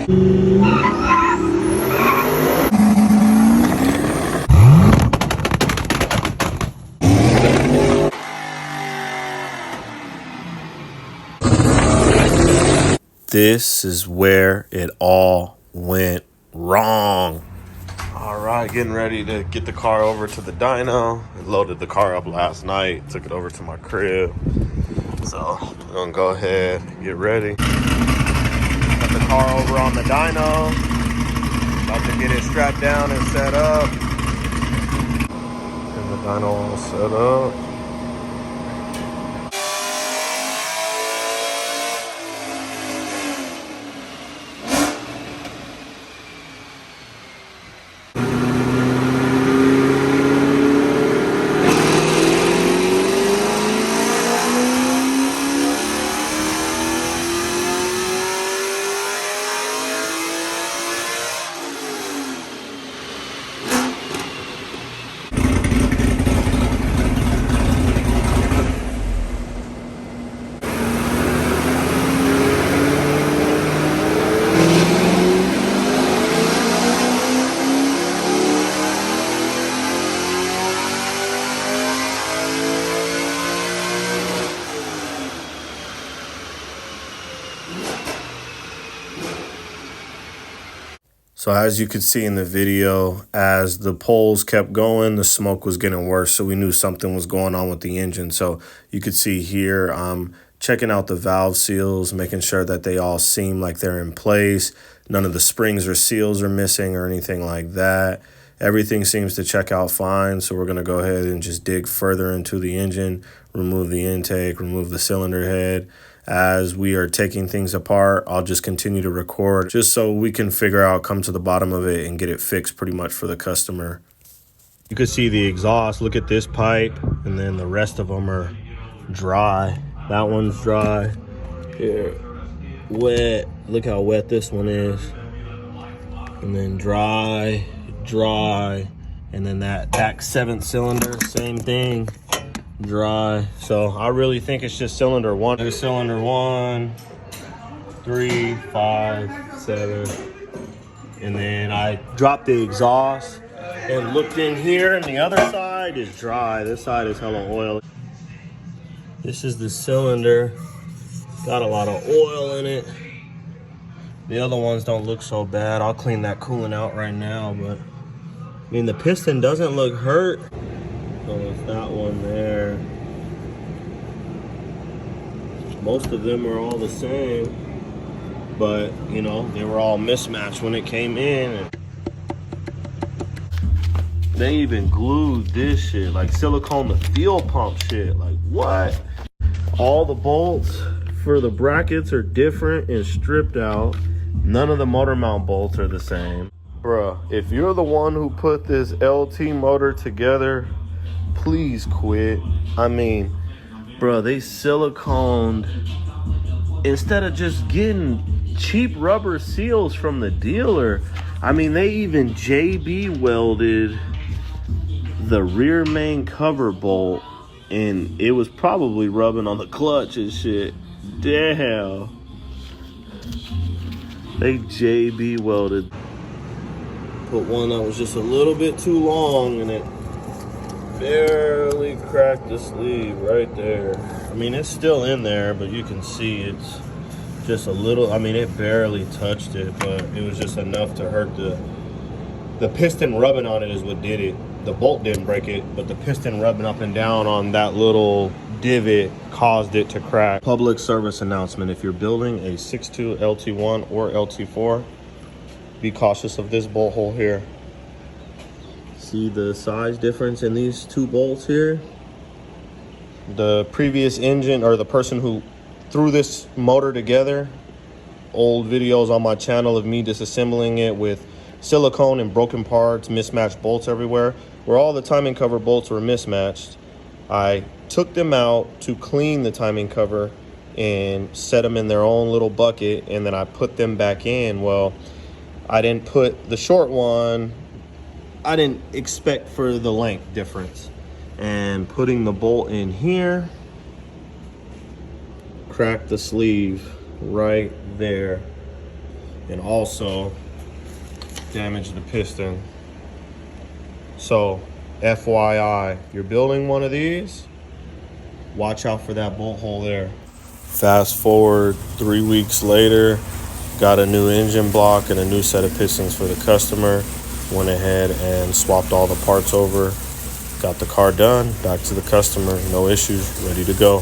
This is where it all went wrong. All right, getting ready to get the car over to the dyno. I loaded the car up last night, took it over to my crib. So I'm gonna go ahead, get ready. Got the car over on the dyno. About to get it strapped down and set up. And the dyno all set up. So as you could see in the video, as the poles kept going, the smoke was getting worse. So we knew something was going on with the engine. So you could see here, checking out the valve seals, making sure that they all seem like they're in place. None of the springs or seals are missing or anything like that. Everything seems to check out fine. So we're going to go ahead and just dig further into the engine, remove the intake, remove the cylinder head. As we are taking things apart, I'll just continue to record just so we can figure out, come to the bottom of it and get it fixed pretty much for the customer. You can see the exhaust. Look at this pipe, and then the rest of them are dry. That one's dry. Here, wet. Look how wet this one is. And then dry, dry. And then that back 7th cylinder, same thing. Dry. So I really think it's just cylinder 1. There's cylinder 1, 3, 5, 7. And then I dropped the exhaust and looked in here, and the other side is dry. This side is hella oil. This is the cylinder. Got a lot of oil in it. The other ones don't look so bad. I'll clean that coolant out right now, but I mean, the piston doesn't look hurt. So it's that one there. Most of them are all the same, but you know, they were all mismatched when it came in. And they even glued this shit, like silicone the fuel pump shit. Like what? All the bolts for the brackets are different and stripped out. None of the motor mount bolts are the same. Bruh, if you're the one who put this LT motor together, please quit. I mean, bro, they siliconed, instead of just getting cheap rubber seals from the dealer. I mean, they even JB welded the rear main cover bolt, and it was probably rubbing on the clutch and shit. Damn. They JB welded. Put one that was just a little bit too long, and it barely cracked the sleeve right there. I mean, it's still in there, but you can see it's just a little, I mean, it barely touched it, but it was just enough to hurt the piston rubbing on it is what did it. The bolt didn't break it, but the piston rubbing up and down on that little divot caused it to crack. Public service announcement: if you're building a 6.2 LT1 or LT4, be cautious of this bolt hole here. See the size difference in these two bolts here? The previous engine, or the person who threw this motor together, old videos on my channel of me disassembling it with silicone and broken parts, mismatched bolts everywhere, where all the timing cover bolts were mismatched. I took them out to clean the timing cover and set them in their own little bucket, and then I put them back in. Well, I didn't put the short one, I didn't expect for the length difference. And putting the bolt in here, cracked the sleeve right there. and also damaged the piston. So FYI, you're building one of these, watch out for that bolt hole there. Fast forward 3 weeks later, got a new engine block and a new set of pistons for the customer. Went ahead and swapped all the parts over. Got the car done, back to the customer, no issues, ready to go.